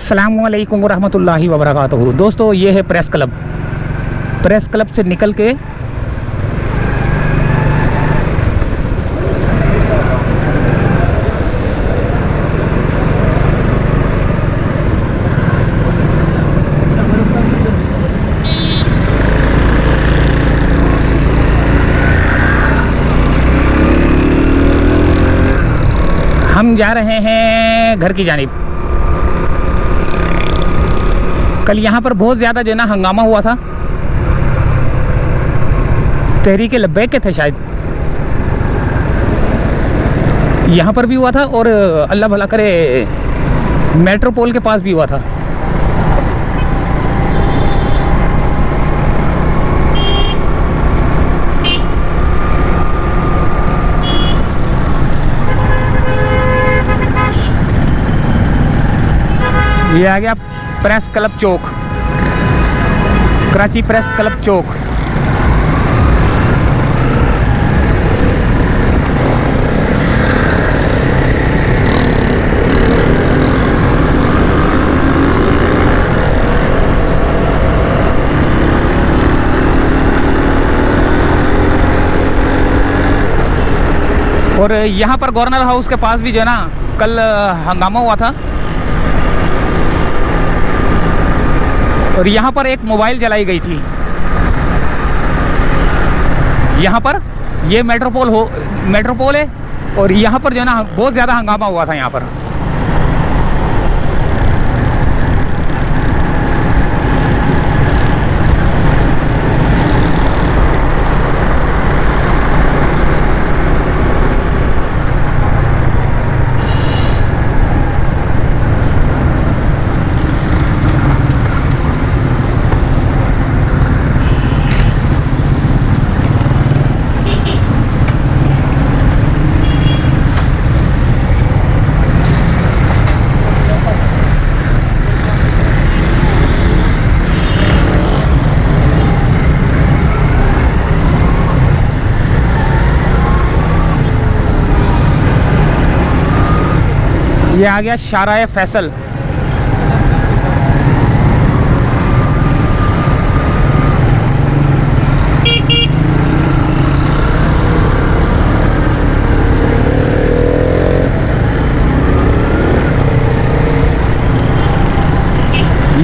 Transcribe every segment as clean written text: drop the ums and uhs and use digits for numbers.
अस्सलामुअलैकुम वरहमतुल्लाहि वबरकातुहू। दोस्तों, ये है प्रेस क्लब। प्रेस क्लब से निकल के हम जा रहे हैं घर की जानिब। कल यहाँ पर बहुत ज़्यादा जो है ना हंगामा हुआ था। तहरीके लब्बैक के थे शायद, यहाँ पर भी हुआ था और अल्लाह भला करे मेट्रोपोल के पास भी हुआ था। ये आ गया प्रेस क्लब चौक, कराची प्रेस क्लब चौक। और यहाँ पर गवर्नर हाउस के पास भी जो है ना कल हंगामा हुआ था और यहाँ पर एक मोबाइल जलाई गई थी। यहाँ पर ये मेट्रोपोल है और यहाँ पर जो है ना बहुत ज़्यादा हंगामा हुआ था यहाँ पर। ये आ गया शाराए फैसल।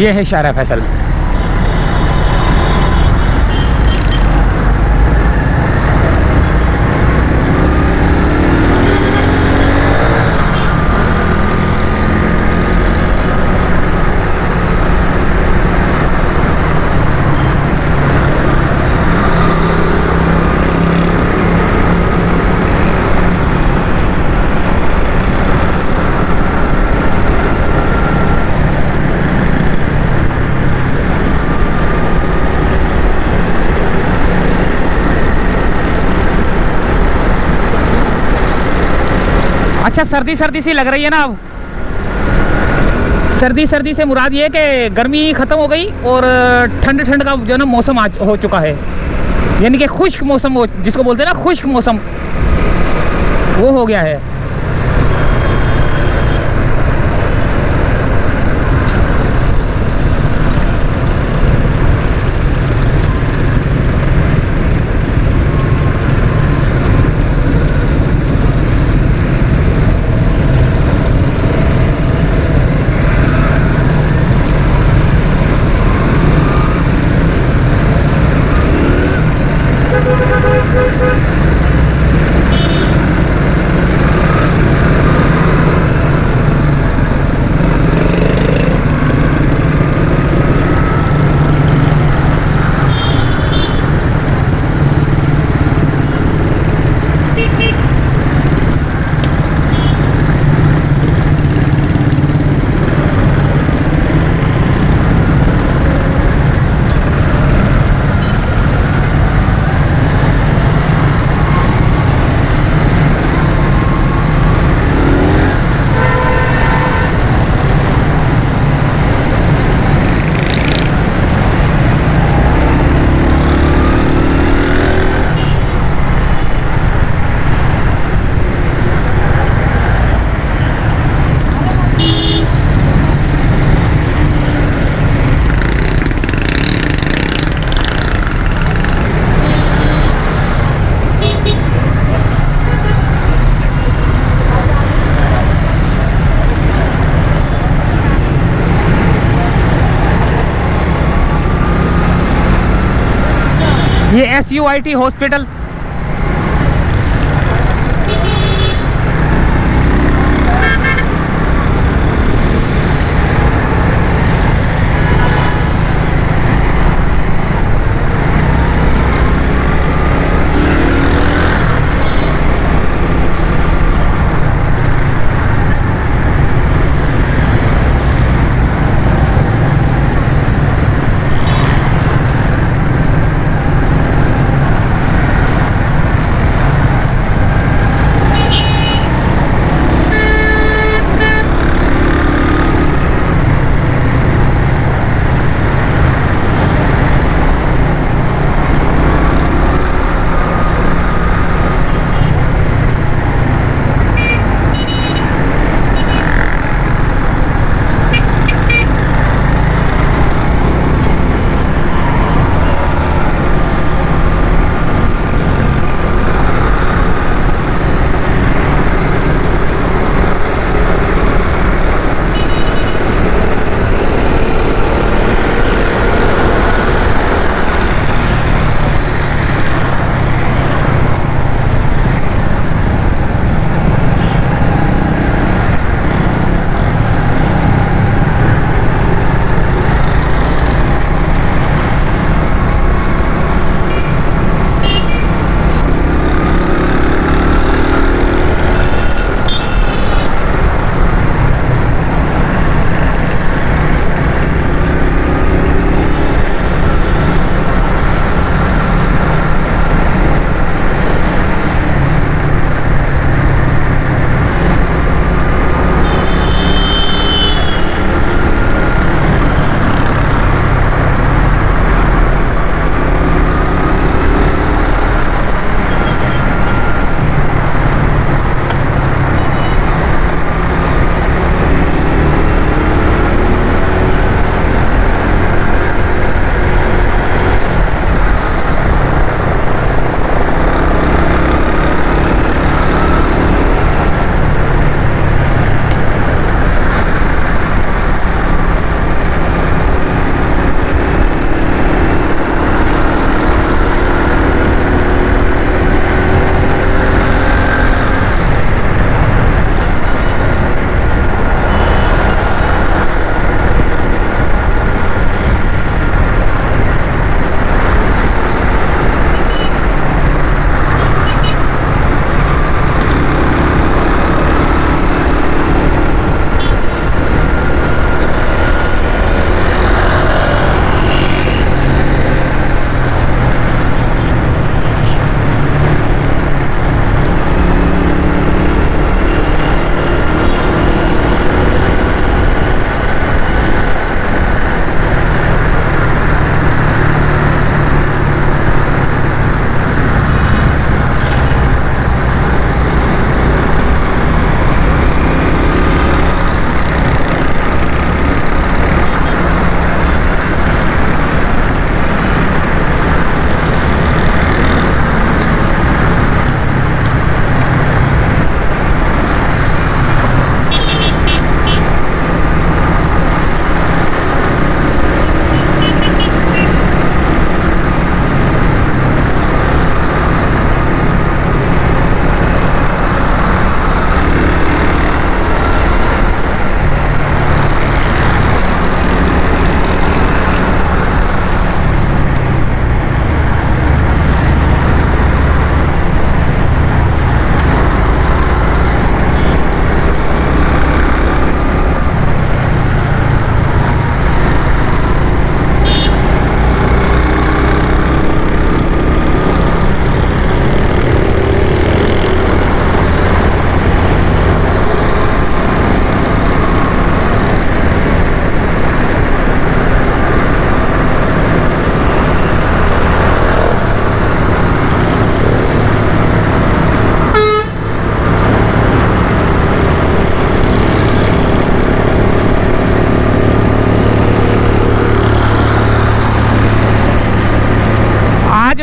ये है शाराए फैसल। अच्छा, सर्दी सी लग रही है ना अब। सर्दी से मुराद ये है कि गर्मी ख़त्म हो गई और ठंड का जो है ना मौसम हो चुका है। यानी कि खुश्क मौसम जिसको बोलते हैं ना, खुश्क मौसम वो हो गया है। ये SUIT हॉस्पिटल।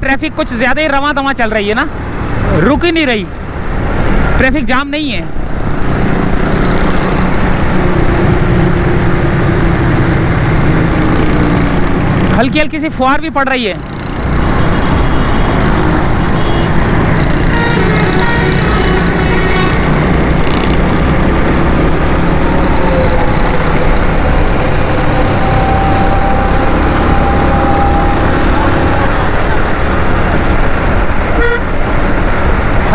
ट्रैफिक कुछ ज़्यादा ही रवां दवा चल रही है ना, रुक ही नहीं रही, ट्रैफिक जाम नहीं है। हल्की हल्की सी फुहार भी पड़ रही है।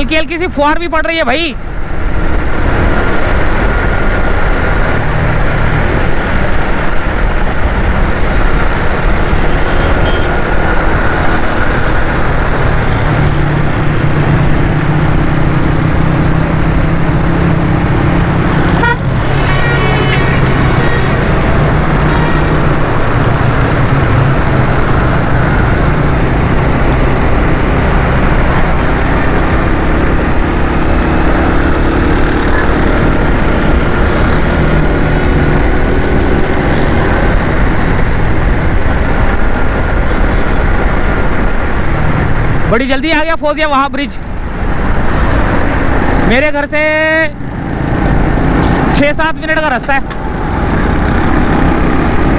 हल्की हल्की सी फुहार भी पड़ रही है भाई। बड़ी जल्दी आ गया फौजिया वहां ब्रिज। मेरे घर से 6-7 मिनट का रास्ता है,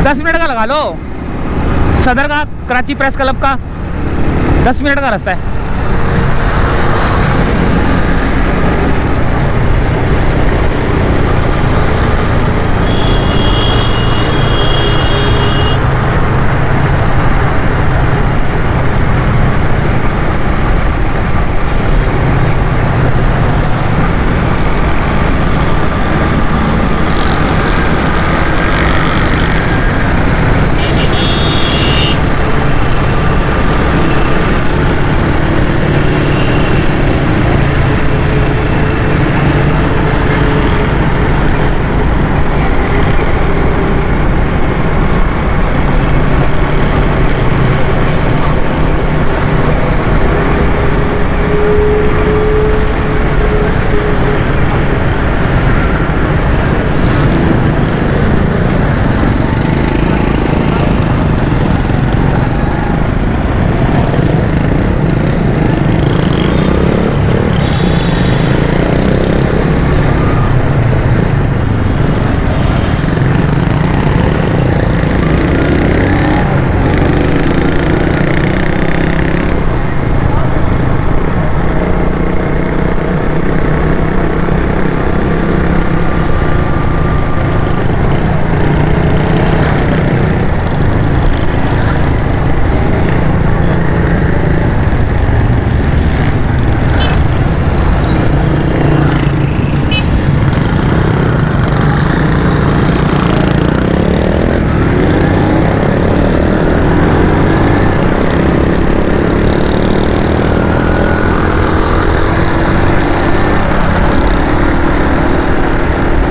10 मिनट का लगा लो। सदर का, कराची प्रेस क्लब का 10 मिनट का रास्ता है।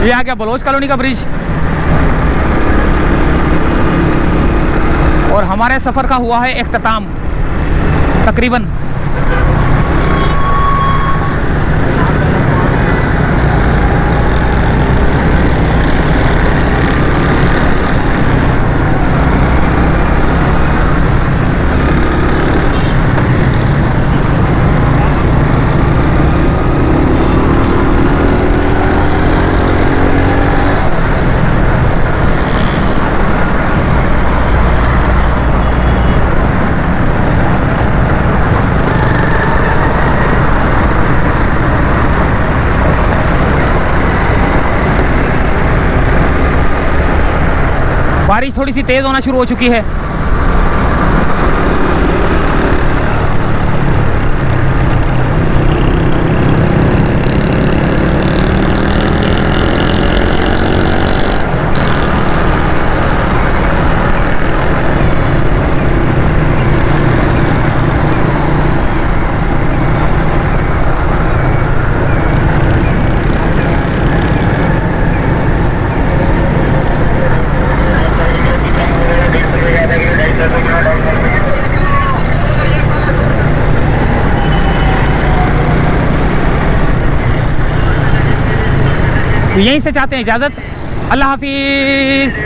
ये आ गया बलोच कॉलोनी का ब्रिज और हमारे सफ़र का हुआ है इख्तिताम तकरीबन। बारिश थोड़ी सी तेज़ होना शुरू हो चुकी है। तो यहीं से चाहते हैं इजाज़त। अल्लाह हाफिज़।